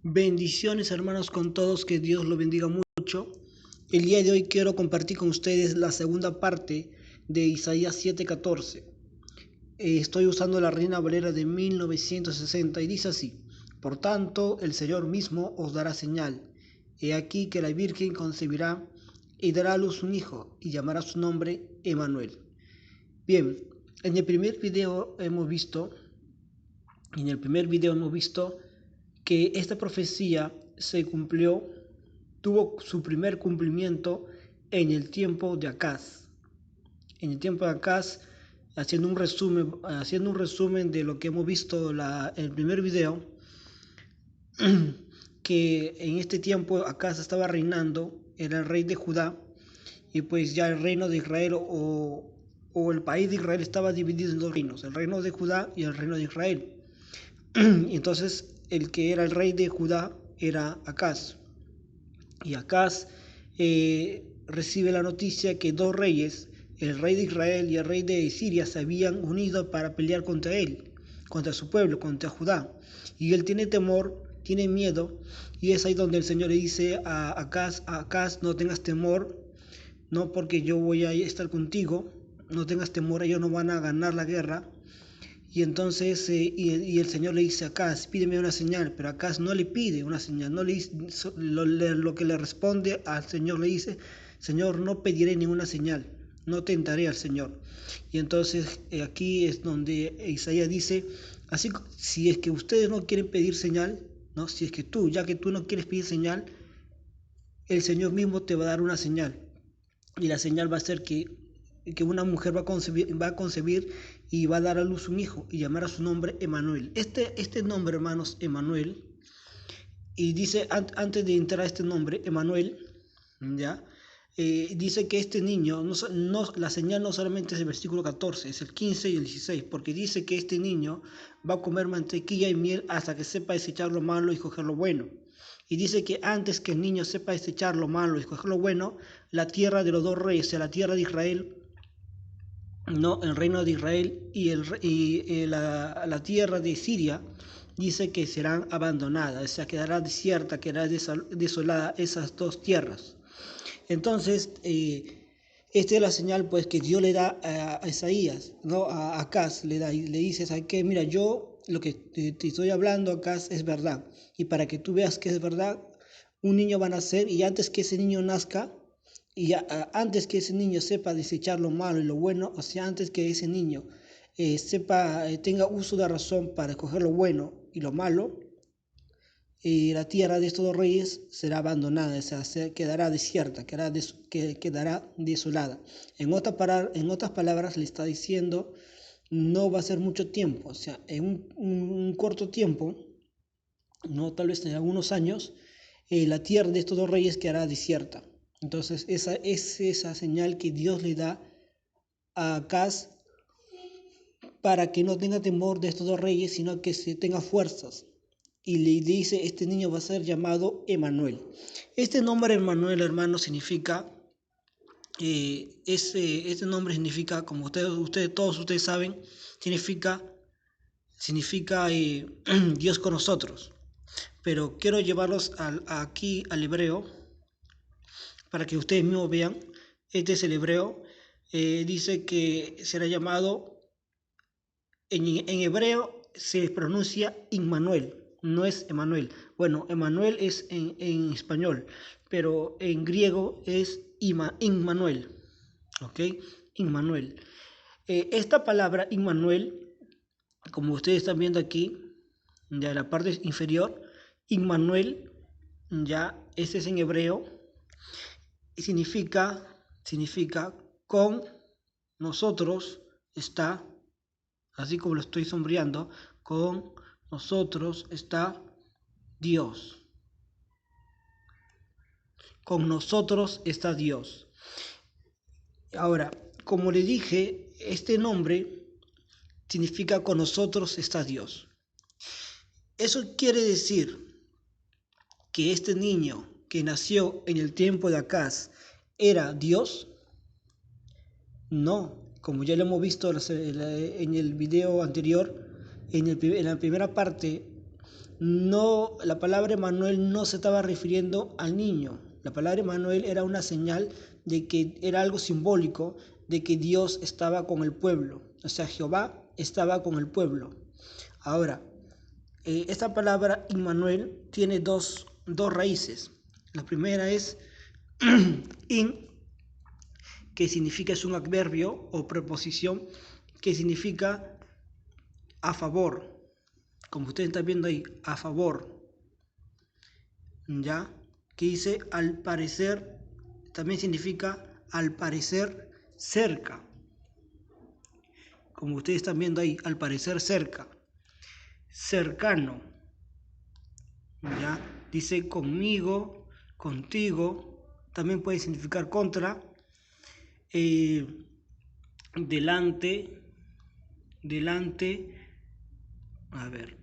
Bendiciones hermanos con todos, que Dios los bendiga mucho. El día de hoy quiero compartir con ustedes la segunda parte de Isaías 7:14. Estoy usando la Reina Valera de 1960 y dice así: Por tanto, el Señor mismo os dará señal. He aquí que la Virgen concebirá y dará a luz un hijo y llamará su nombre Emmanuel. Bien, en el primer video hemos visto que esta profecía se cumplió, tuvo su primer cumplimiento en el tiempo de Acaz. En el tiempo de Acaz, haciendo un resumen de lo que hemos visto en el primer video, que en este tiempo Acaz estaba reinando, era el rey de Judá, y pues ya el reino de Israel o el país de Israel estaba dividido en dos reinos, el reino de Judá y el reino de Israel. Entonces el que era el rey de Judá era Acaz, y Acaz recibe la noticia que dos reyes, el rey de Israel y el rey de Siria, se habían unido para pelear contra él, contra su pueblo, contra Judá, y él tiene temor, tiene miedo, y es ahí donde el Señor le dice a Acaz, no tengas temor, no, porque yo voy a estar contigo, no tengas temor, ellos no van a ganar la guerra. Y entonces y el Señor le dice a Acaz, pídeme una señal, pero Acaz no le pide una señal, no le dice, lo que le responde al Señor, le dice: Señor, no pediré ninguna señal, no tentaré al Señor. Y entonces aquí es donde Isaías dice: así, si es que ustedes no quieren pedir señal, ¿no? Si es que ya que tú no quieres pedir señal, el Señor mismo te va a dar una señal. Y la señal va a ser que una mujer va a concebir y va a dar a luz un hijo y llamar a su nombre Emmanuel. Este nombre, hermanos, Emmanuel, y dice, antes de entrar a este nombre, Emmanuel, ¿ya? Dice que este niño, la señal no solamente es el versículo 14, es el 15 y el 16, porque dice que este niño va a comer mantequilla y miel hasta que sepa desechar lo malo y coger lo bueno. Y dice que antes que el niño sepa desechar lo malo y coger lo bueno, la tierra de los dos reyes, o sea, la tierra de Israel, no, el reino de Israel y la tierra de Siria, dice que serán abandonadas, o sea, quedará desierta, quedará desolada esas dos tierras. Entonces, esta es la señal pues que Dios le da a Isaías, ¿no? A Acaz le da y le dice: ¿sabes qué? Mira, yo lo que te estoy hablando, Acaz, es verdad, y para que tú veas que es verdad, un niño va a nacer, y antes que ese niño nazca, y antes que ese niño sepa desechar lo malo y lo bueno, o sea, antes que ese niño tenga uso de razón para escoger lo bueno y lo malo, la tierra de estos dos reyes será abandonada, o sea, quedará desierta, quedará desolada. En otras palabras, le está diciendo: no va a ser mucho tiempo, o sea, en un corto tiempo, no, tal vez en algunos años, la tierra de estos dos reyes quedará desierta. Entonces, esa es esa señal que Dios le da a Acaz, para que no tenga temor de estos dos reyes, sino que se tenga fuerzas. Y le dice: este niño va a ser llamado Emmanuel. Este nombre Emmanuel, hermano, significa, este nombre significa, como todos ustedes saben, significa Dios con nosotros. Pero quiero llevarlos aquí al hebreo, para que ustedes mismos vean. Este es el hebreo. Dice que será llamado, en hebreo se pronuncia Immanuel, no es Emanuel. Bueno, Emanuel es en español, pero en griego es Immanuel. ¿Ok? Immanuel. Esta palabra Immanuel, como ustedes están viendo aquí, ya en la parte inferior, Immanuel, ya, este es en hebreo, y significa con nosotros está, así como lo estoy sombreando, con nosotros está Dios. Con nosotros está Dios. Ahora, como le dije, este nombre significa con nosotros está Dios. Eso quiere decir que este niño que nació en el tiempo de Acaz era Dios. No, como ya lo hemos visto en el video anterior, en la primera parte no, la palabra Emmanuel no se estaba refiriendo al niño. La palabra Emmanuel era una señal de que era algo simbólico de que Dios estaba con el pueblo. O sea, Jehová estaba con el pueblo. Ahora, esta palabra Emmanuel tiene dos raíces. La primera es in, que significa, es un adverbio o preposición que significa a favor, como ustedes están viendo ahí, a favor, ¿ya? Que dice al parecer, también significa al parecer cerca, como ustedes están viendo ahí, al parecer cerca, cercano, ¿ya? Dice conmigo, contigo, también puede significar contra, delante, a ver,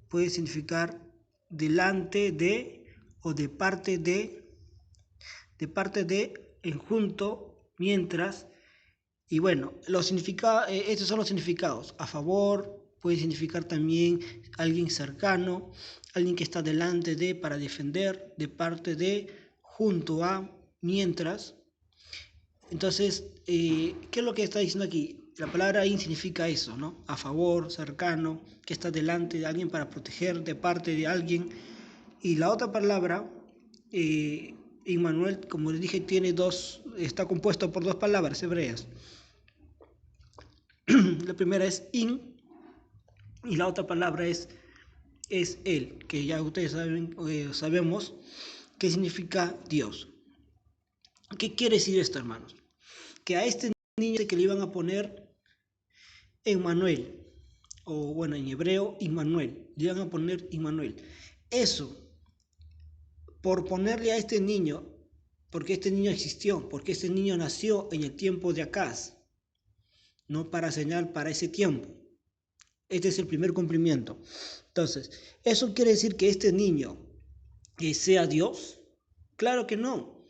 puede significar delante de o de parte de, en junto, mientras. Y bueno, estos son los significados. A favor, puede significar también alguien cercano, alguien que está delante de, para defender, de parte de, junto a, mientras. Entonces, ¿qué es lo que está diciendo aquí? La palabra in significa eso, ¿no? A favor, cercano, que está delante de alguien para proteger, de parte de alguien. Y la otra palabra, Emmanuel, como les dije, está compuesto por dos palabras hebreas. La primera es in y la otra palabra es él, que ya ustedes sabemos qué significa Dios. ¿Qué quiere decir esto, hermanos? Que a este niño que le iban a poner Emmanuel, o bueno, en hebreo, Emmanuel, le iban a poner Emmanuel. Eso, por ponerle a este niño, porque este niño existió, porque este niño nació en el tiempo de Acaz, no para señal para ese tiempo. Este es el primer cumplimiento. Entonces, ¿eso quiere decir que este niño sea Dios? Claro que no,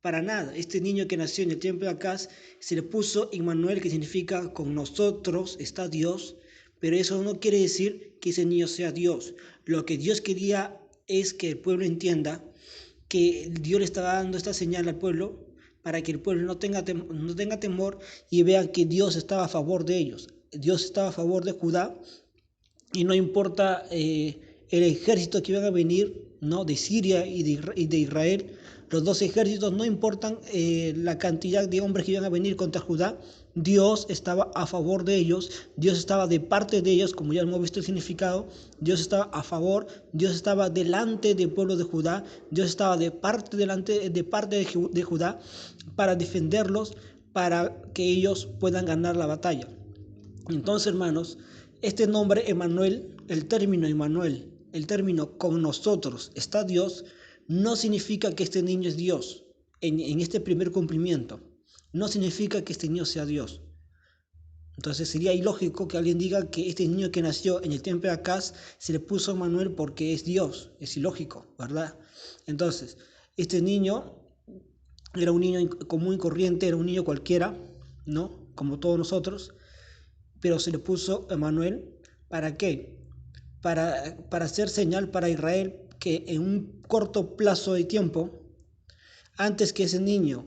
para nada. Este niño que nació en el tiempo de Acaz se le puso Emmanuel, que significa con nosotros está Dios, pero eso no quiere decir que ese niño sea Dios. Lo que Dios quería es que el pueblo entienda que Dios le estaba dando esta señal al pueblo para que el pueblo no tenga temor y vean que Dios estaba a favor de ellos. Dios estaba a favor de Judá y no importa el ejército que iban a venir, ¿no? De Siria y de Israel. Los dos ejércitos, no importan la cantidad de hombres que iban a venir contra Judá, Dios estaba a favor de ellos, Dios estaba de parte de ellos, como ya hemos visto el significado, Dios estaba a favor, Dios estaba delante del pueblo de Judá, Dios estaba de parte de Judá para defenderlos, para que ellos puedan ganar la batalla. Entonces, hermanos, este nombre Emmanuel, el término Emmanuel, el término con nosotros está Dios, no significa que este niño es Dios en este primer cumplimiento. No significa que este niño sea Dios. Entonces sería ilógico que alguien diga que este niño que nació en el tiempo de Acaz se le puso Emmanuel porque es Dios. Es ilógico, ¿verdad? Entonces, este niño era un niño común y corriente, era un niño cualquiera, ¿no? Como todos nosotros, pero se le puso Emmanuel. ¿Para qué? Para hacer señal para Israel que en un corto plazo de tiempo, antes que ese niño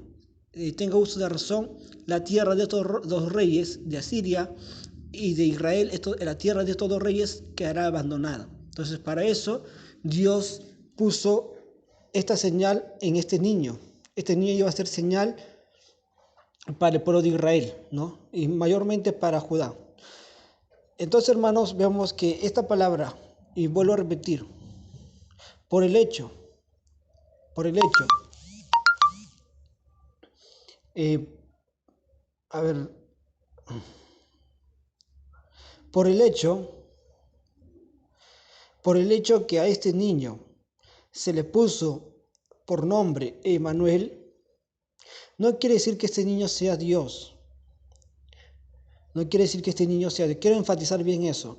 tenga uso de razón, la tierra de estos dos reyes, de Asiria y de Israel, la tierra de estos dos reyes quedará abandonada. Entonces, para eso, Dios puso esta señal en este niño. Este niño iba a ser señal para el pueblo de Israel, ¿no? Y mayormente para Judá. Entonces, hermanos, vemos que esta palabra, y vuelvo a repetir, por el hecho, a ver, por el hecho que a este niño se le puso por nombre Emmanuel, no quiere decir que este niño sea Dios. No quiere decir que este niño sea Dios. Quiero enfatizar bien eso.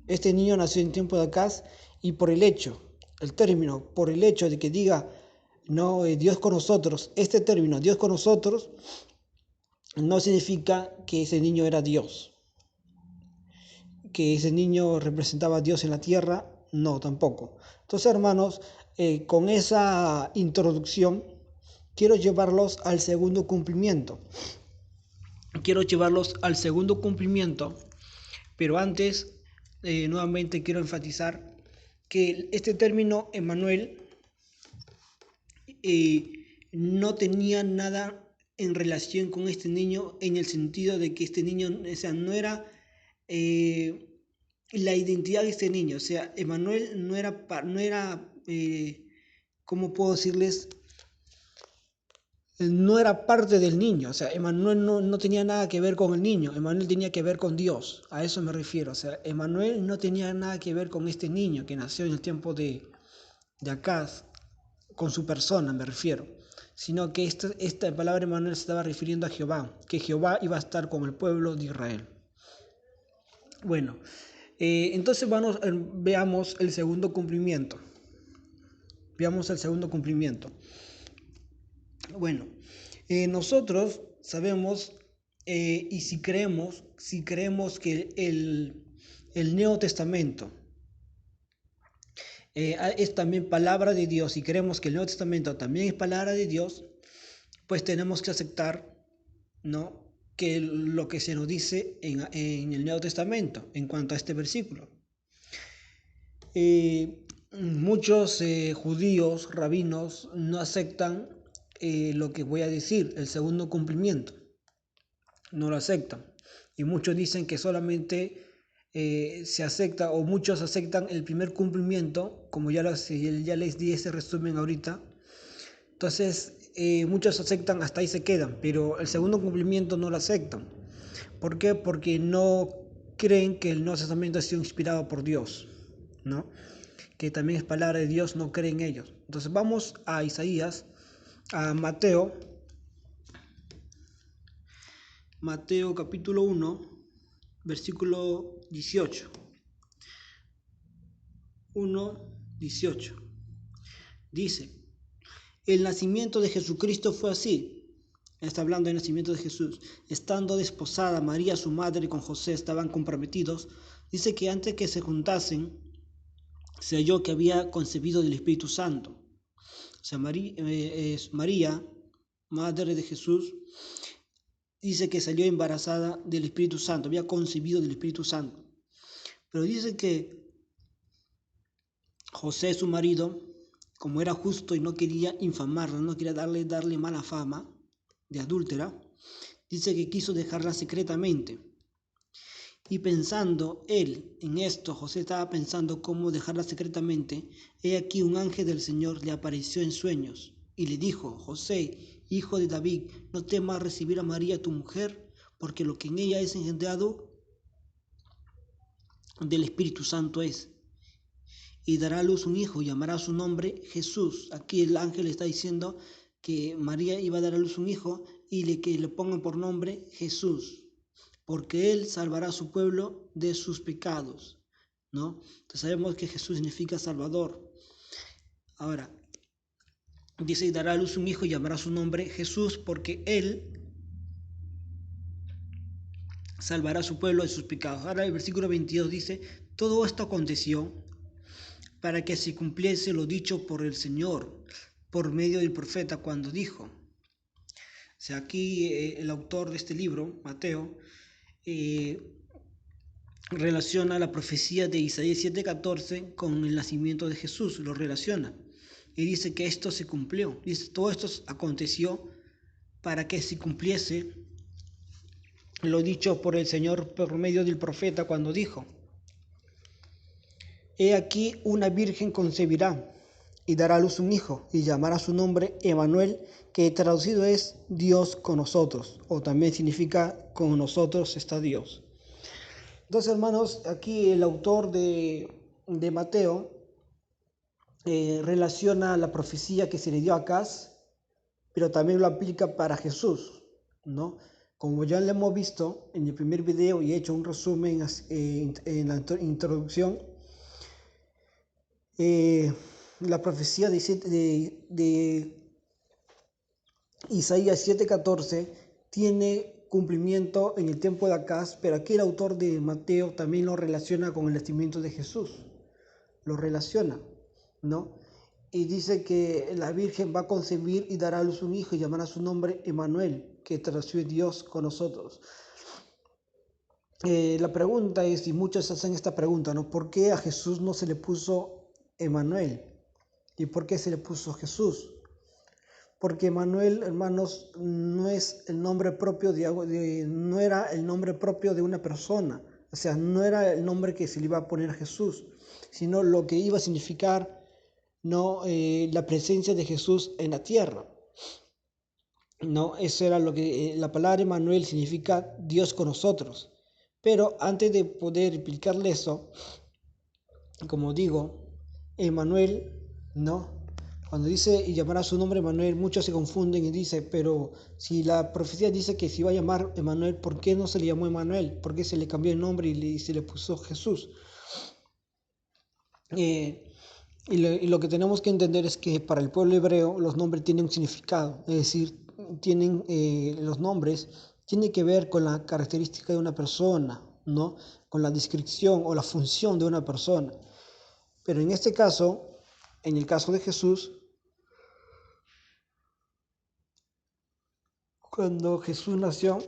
Este niño nació en tiempo de Acaz y por el hecho de que diga, no, Dios con nosotros, este término, Dios con nosotros, no significa que ese niño era Dios. que ese niño representaba a Dios en la tierra, no, tampoco. Entonces, hermanos, con esa introducción quiero llevarlos al segundo cumplimiento. Pero antes, nuevamente quiero enfatizar que este término Emmanuel no tenía nada en relación con este niño, en el sentido de que este niño, o sea, no era la identidad de este niño. O sea, Emmanuel no era ¿cómo puedo decirles? No era parte del niño. O sea, Emmanuel no tenía nada que ver con el niño. Emmanuel tenía que ver con Dios. A eso me refiero. O sea, Emmanuel no tenía nada que ver con este niño que nació en el tiempo de Acaz, con su persona me refiero, sino que esta palabra Emmanuel se estaba refiriendo a Jehová, que Jehová iba a estar con el pueblo de Israel. Bueno, entonces veamos el segundo cumplimiento. Bueno, nosotros sabemos y si creemos que el Nuevo Testamento es también palabra de Dios y creemos que el Nuevo Testamento también es palabra de Dios, pues tenemos que aceptar, ¿no?, que lo que se nos dice en el Nuevo Testamento en cuanto a este versículo. Muchos judíos, rabinos, no aceptan lo que voy a decir, el segundo cumplimiento. No lo aceptan. Y muchos dicen que solamente se acepta, o muchos aceptan el primer cumplimiento, como ya les di ese resumen ahorita. Entonces, muchos aceptan, hasta ahí se quedan, pero el segundo cumplimiento no lo aceptan. ¿Por qué? Porque no creen que el Nuevo Testamento ha sido inspirado por Dios, ¿no? Que también es palabra de Dios, no creen ellos. Entonces vamos a Isaías, a Mateo capítulo 1, versículo 18. 1:18. Dice: el nacimiento de Jesucristo fue así. Está hablando del nacimiento de Jesús. Estando desposada María, su madre, con José, estaban comprometidos. Dice que antes que se juntasen, se halló que había concebido del Espíritu Santo. O sea, María, madre de Jesús, dice que salió embarazada del Espíritu Santo, había concebido del Espíritu Santo. Pero dice que José, su marido, como era justo y no quería infamarla, no quería darle mala fama de adúltera, dice que quiso dejarla secretamente. Y pensando él en esto, José estaba pensando cómo dejarla secretamente. He aquí un ángel del Señor le apareció en sueños y le dijo: José, hijo de David, no temas recibir a María tu mujer, porque lo que en ella es engendrado del Espíritu Santo es. Y dará a luz un hijo y llamará su nombre Jesús. Aquí el ángel está diciendo que María iba a dar a luz un hijo y que le pongan por nombre Jesús, porque él salvará a su pueblo de sus pecados, ¿no? Entonces sabemos que Jesús significa Salvador. Ahora, dice: y dará a luz un hijo y llamará su nombre Jesús, porque él salvará a su pueblo de sus pecados. Ahora el versículo 22 dice: todo esto aconteció para que se cumpliese lo dicho por el Señor por medio del profeta cuando dijo. O sea, aquí el autor de este libro, Mateo, relaciona la profecía de Isaías 7:14 con el nacimiento de Jesús, lo relaciona y dice que esto se cumplió. Dice: todo esto aconteció para que se cumpliese lo dicho por el Señor por medio del profeta cuando dijo: he aquí una virgen concebirá y dará a luz un hijo y llamará su nombre Emmanuel, que traducido es Dios con nosotros, o también significa con nosotros está Dios. Entonces, hermanos, aquí el autor de Mateo relaciona la profecía que se le dio a Acaz, pero también lo aplica para Jesús, ¿no? Como ya lo hemos visto en el primer video y he hecho un resumen en la introducción, la profecía de Isaías 7:14 tiene cumplimiento en el tiempo de Acaz, pero aquí el autor de Mateo también lo relaciona con el nacimiento de Jesús, lo relaciona, ¿no? Y dice que la Virgen va a concebir y dará a luz un hijo y llamará su nombre Emmanuel, que traduce Dios con nosotros. La pregunta es, y muchos hacen esta pregunta, ¿no? ¿Por qué a Jesús no se le puso Emmanuel? ¿Y por qué se le puso Jesús? Porque Emmanuel, hermanos, no es el nombre propio no era el nombre propio de una persona, o sea, no era el nombre que se le iba a poner a Jesús, sino lo que iba a significar, no, la presencia de Jesús en la tierra. No, eso era lo que la palabra Emmanuel significa Dios con nosotros. Pero antes de poder explicarle eso, como digo, Emmanuel, ¿no? Cuando dice y llamará su nombre Emmanuel, muchos se confunden y dicen, pero si la profecía dice que se iba a llamar Emmanuel, ¿por qué no se le llamó Emmanuel? ¿Por qué se le cambió el nombre y se le puso Jesús? Y lo que tenemos que entender es que para el pueblo hebreo los nombres tienen un significado, es decir, los nombres tienen que ver con la característica de una persona, ¿no? Con la descripción o la función de una persona. Pero en este caso, en el caso de Jesús, cuando Jesús nació,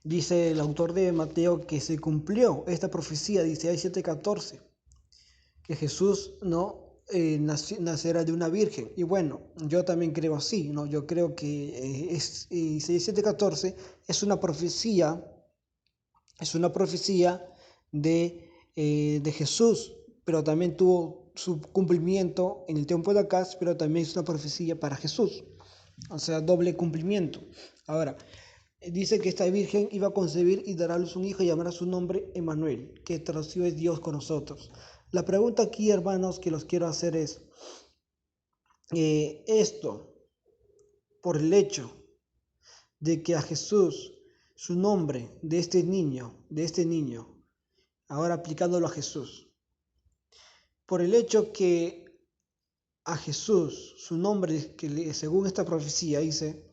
dice el autor de Mateo que se cumplió esta profecía, dice ahí 7:14, que Jesús no nacerá de una virgen. Y bueno, yo también creo así, ¿no? Yo creo que Isaías 7:14 es una profecía de Jesús, pero también tuvo su cumplimiento en el tiempo de Acaz, pero también es una profecía para Jesús, o sea, doble cumplimiento. Ahora, dice que esta virgen iba a concebir y dará a luz un hijo y llamará su nombre Emmanuel, que traducido es Dios con nosotros. La pregunta aquí, hermanos, que los quiero hacer es, esto, por el hecho de que a Jesús, su nombre de este niño, ahora aplicándolo a Jesús, por el hecho que a Jesús, su nombre, que según esta profecía dice,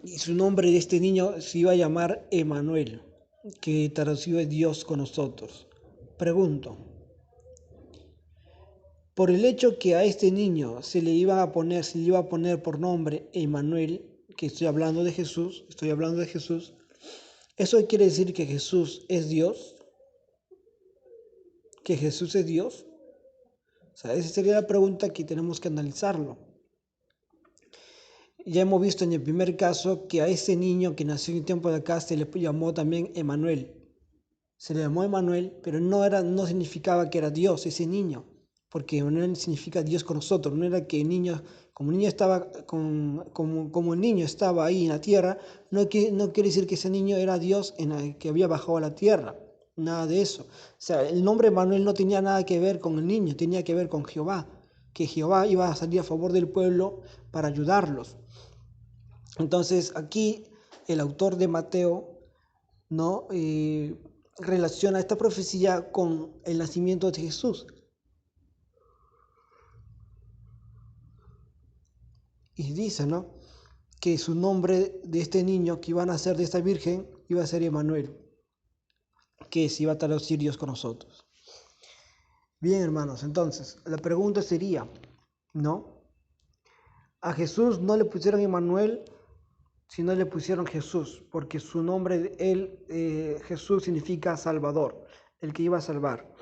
y su nombre de este niño se iba a llamar Emmanuel, que traducido es Dios con nosotros. Pregunto, por el hecho que a este niño se le iba a poner por nombre Emmanuel, que estoy hablando de Jesús, ¿eso quiere decir que Jesús es Dios? ¿Que Jesús es Dios? O sea, esa sería la pregunta que tenemos que analizarlo. Ya hemos visto en el primer caso que a ese niño que nació en el tiempo de acá se le llamó también Emmanuel. Se le llamó Emmanuel, pero no significaba que era Dios ese niño, porque Emmanuel significa Dios con nosotros. No era que el niño, como el niño estaba, como el niño estaba ahí en la tierra, no quiere decir que ese niño era Dios que había bajado a la tierra. Nada de eso. O sea, el nombre Emmanuel no tenía nada que ver con el niño, tenía que ver con Jehová, que Jehová iba a salir a favor del pueblo para ayudarlos. Entonces aquí el autor de Mateo, ¿no? Relaciona esta profecía con el nacimiento de Jesús. Y dice, ¿no?, que su nombre de este niño que iba a nacer de esta virgen iba a ser Emmanuel, que se iba a traducir Dios con nosotros. Bien, hermanos, entonces la pregunta sería, ¿no? A Jesús no le pusieron Emmanuel, sino le pusieron Jesús, porque su nombre, Jesús significa Salvador, el que iba a salvar.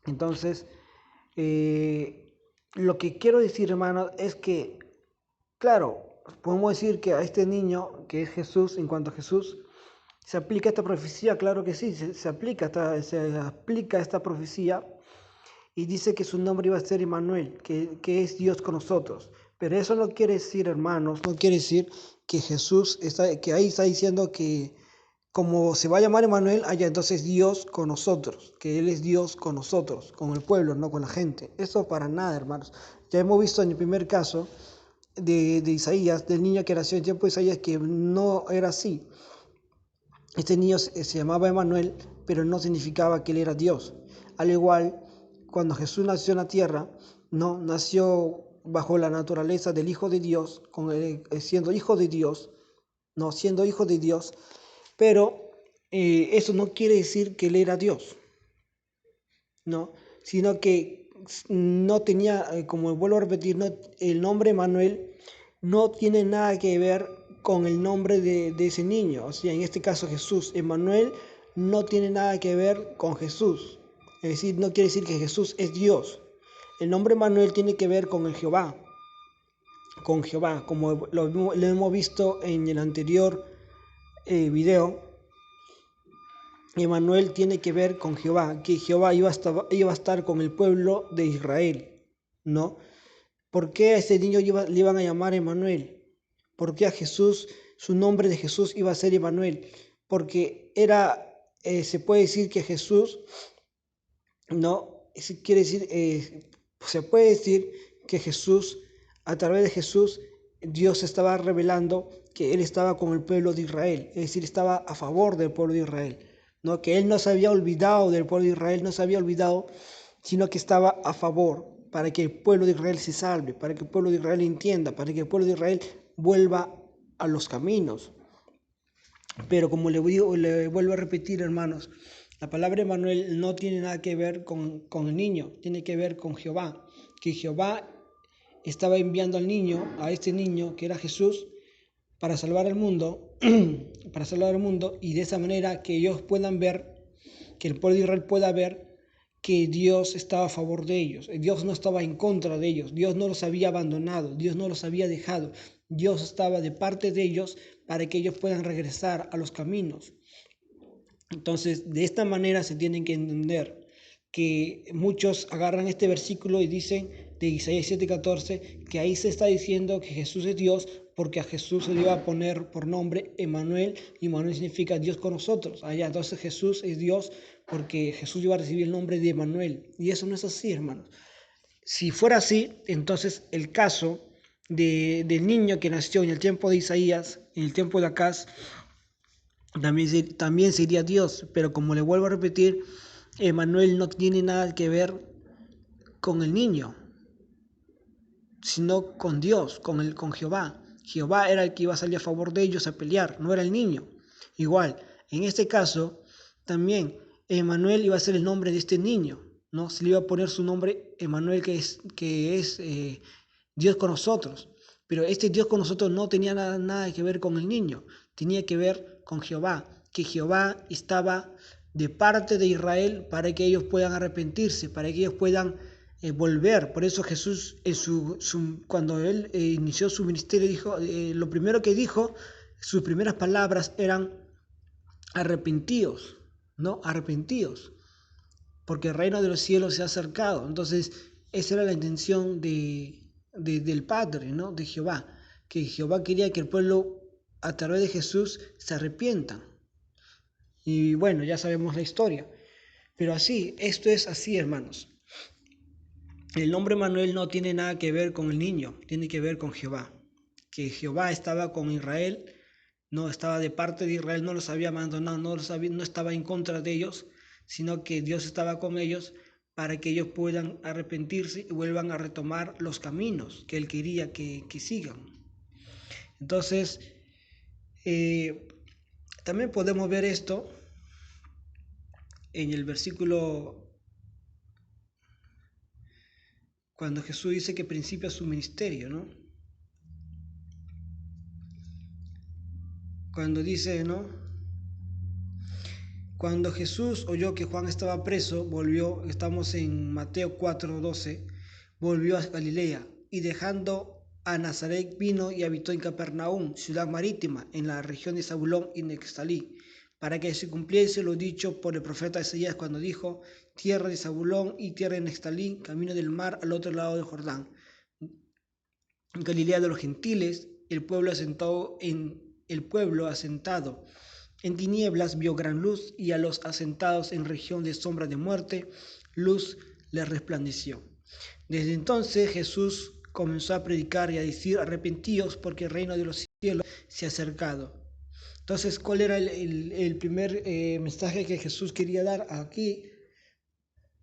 Entonces, lo que quiero decir, hermanos, es que, claro, podemos decir que a este niño, que es Jesús, en cuanto a Jesús, ¿se aplica esta profecía? Claro que sí, se aplica esta profecía, y dice que su nombre iba a ser Emmanuel, que es Dios con nosotros. Pero eso no quiere decir, hermanos, no quiere decir que Jesús, que ahí está diciendo que como se va a llamar Emmanuel, allá entonces Dios con nosotros, que Él es Dios con nosotros, con el pueblo, no con la gente. Eso para nada, hermanos. Ya hemos visto en el primer caso de Isaías, del niño que nació en tiempo de Isaías, que no era así. Este niño se llamaba Emmanuel, pero no significaba que Él era Dios. Al igual, cuando Jesús nació en la tierra, no nació bajo la naturaleza del Hijo de Dios, siendo hijo de Dios, no siendo hijo de Dios, pero eso no quiere decir que él era Dios, ¿no? Sino que no tenía, como vuelvo a repetir, no, el nombre Manuel no tiene nada que ver con el nombre de ese niño. O sea, en este caso Jesús, Emmanuel, no tiene nada que ver con Jesús. Es decir, no quiere decir que Jesús es Dios. El nombre Manuel tiene que ver con Jehová, como lo hemos visto en el anterior video. Emmanuel tiene que ver con Jehová, que Jehová iba a estar con el pueblo de Israel, ¿no? ¿Por qué a ese niño le iban a llamar Emmanuel? ¿Por qué a Jesús, su nombre de Jesús iba a ser Emmanuel? Porque se puede decir que Jesús, ¿no? Quiere decir, se puede decir que Jesús, a través de Jesús, Dios estaba revelando que Él estaba con el pueblo de Israel, es decir, estaba a favor del pueblo de Israel. ¿No? Que él no se había olvidado del pueblo de Israel, no se había olvidado, sino que estaba a favor para que el pueblo de Israel se salve, para que el pueblo de Israel entienda, para que el pueblo de Israel vuelva a los caminos. Pero como le vuelvo a repetir, hermanos, la palabra Emmanuel no tiene nada que ver con el niño, tiene que ver con Jehová, que Jehová estaba enviando al niño, a este niño que era Jesús, para salvar al mundo, y de esa manera que ellos puedan ver, que el pueblo de Israel pueda ver que Dios estaba a favor de ellos, Dios no estaba en contra de ellos, Dios no los había abandonado, Dios no los había dejado, Dios estaba de parte de ellos para que ellos puedan regresar a los caminos. Entonces, de esta manera se tienen que entender que muchos agarran este versículo y dicen de Isaías 7:14 que ahí se está diciendo que Jesús es Dios porque a Jesús se le iba a poner por nombre Emmanuel, y Emmanuel significa Dios con nosotros. Allá, entonces Jesús es Dios porque Jesús iba a recibir el nombre de Emmanuel, y eso no es así, hermanos. Si fuera así, entonces el caso del niño que nació en el tiempo de Isaías, en el tiempo de Acaz, también sería Dios, pero como le vuelvo a repetir, Emmanuel no tiene nada que ver con el niño, sino con Dios, con Jehová. Jehová era el que iba a salir a favor de ellos a pelear, no era el niño. Igual, en este caso, también Emmanuel iba a ser el nombre de este niño, ¿no? Se le iba a poner su nombre Emmanuel, que es Dios con nosotros. Pero este Dios con nosotros no tenía nada que ver con el niño, tenía que ver con Jehová, que Jehová estaba de parte de Israel para que ellos puedan arrepentirse, para que ellos puedan volver. Por eso Jesús, cuando él inició su ministerio, dijo, lo primero que dijo, sus primeras palabras eran arrepentidos, ¿no? Arrepentidos, porque el reino de los cielos se ha acercado. Entonces, esa era la intención del Padre, ¿no? De Jehová, que Jehová quería que el pueblo, a través de Jesús, se arrepientan. Y bueno, ya sabemos la historia. Pero así, esto es así, hermanos. El nombre Manuel no tiene nada que ver con el niño, tiene que ver con Jehová. Que Jehová estaba con Israel, no estaba de parte de Israel, no los había abandonado, no estaba en contra de ellos, sino que Dios estaba con ellos para que ellos puedan arrepentirse y vuelvan a retomar los caminos que Él quería que sigan. Entonces, también podemos ver esto en el versículo cuando Jesús dice que principia su ministerio, ¿no? Cuando dice, ¿no? Cuando Jesús oyó que Juan estaba preso, volvió, estamos en Mateo 4:12, volvió a Galilea y dejando a Nazaret vino y habitó en Capernaum, ciudad marítima, en la región de Zabulón y Neftalí, para que se cumpliese lo dicho por el profeta Isaías cuando dijo, tierra de Zabulón y tierra de Neftalí, camino del mar al otro lado del Jordán. Galilea de los gentiles, el pueblo asentado en tinieblas vio gran luz, y a los asentados en región de sombra de muerte, luz les resplandeció. Desde entonces Jesús comenzó a predicar y a decir, arrepentíos porque el reino de los cielos se ha acercado. Entonces, ¿cuál era el primer mensaje que Jesús quería dar aquí?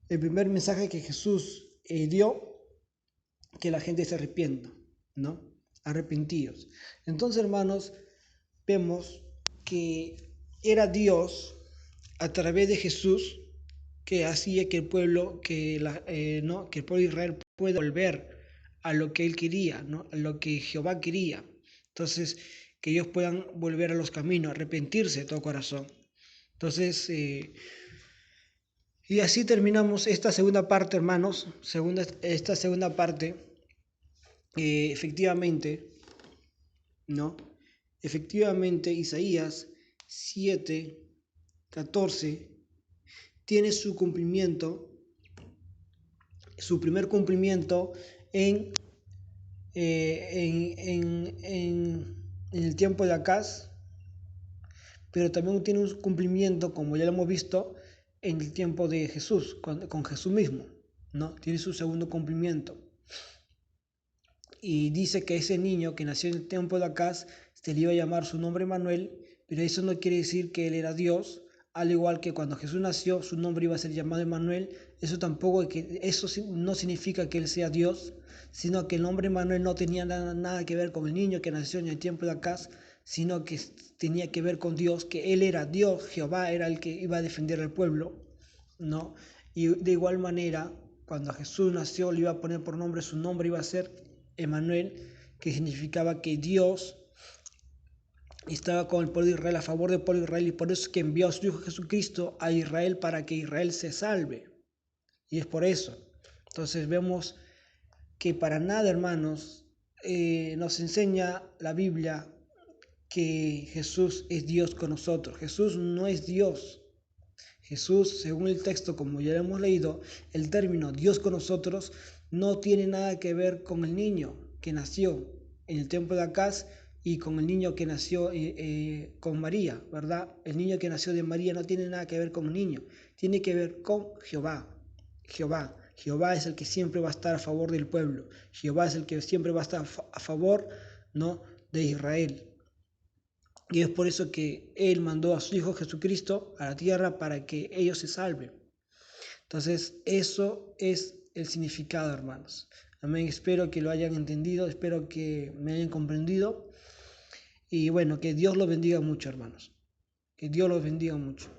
El primer mensaje que Jesús dio que la gente se arrepienta, ¿no? Arrepentidos. Entonces, hermanos, vemos que era Dios a través de Jesús que hacía que el pueblo, ¿no? que el pueblo de Israel pueda volver a lo que él quería, ¿no? A lo que Jehová quería. Entonces, que ellos puedan volver a los caminos, arrepentirse de todo corazón. Entonces, y así terminamos esta segunda parte, hermanos. Esta segunda parte, efectivamente, ¿no? Efectivamente, Isaías 7:14 tiene su cumplimiento, su primer cumplimiento en, en el tiempo de Acaz, pero también tiene un cumplimiento, como ya lo hemos visto, en el tiempo de Jesús, con Jesús mismo, ¿no? Tiene su segundo cumplimiento. Y dice que ese niño que nació en el tiempo de Acaz se le iba a llamar su nombre Manuel, pero eso no quiere decir que él era Dios, al igual que cuando Jesús nació su nombre iba a ser llamado Emmanuel. Eso no significa que él sea Dios, sino que el nombre Manuel no tenía nada que ver con el niño que nació en el tiempo de Acaz, sino que tenía que ver con Dios, que él era Dios, Jehová era el que iba a defender al pueblo, ¿no? Y de igual manera, cuando Jesús nació, le iba a poner por nombre, su nombre iba a ser Emmanuel, que significaba que Dios estaba con el pueblo de Israel, a favor del pueblo de Israel, y por eso es que envió a su Hijo Jesucristo a Israel para que Israel se salve. Y es por eso. Entonces vemos que para nada, hermanos, nos enseña la Biblia que Jesús es Dios con nosotros. Jesús no es Dios. Jesús, según el texto, como ya lo hemos leído, el término Dios con nosotros no tiene nada que ver con el niño que nació en el templo de Acaz y con el niño que nació con María, ¿verdad? El niño que nació de María no tiene nada que ver con el niño, tiene que ver con Jehová. Jehová es el que siempre va a estar a favor del pueblo. Jehová es el que siempre va a estar a favor, ¿no?, de Israel. Y es por eso que Él mandó a su Hijo Jesucristo a la tierra para que ellos se salven. Entonces, eso es el significado, hermanos. Amén. Espero que lo hayan entendido, espero que me hayan comprendido. Y bueno, que Dios los bendiga mucho, hermanos. Que Dios los bendiga mucho.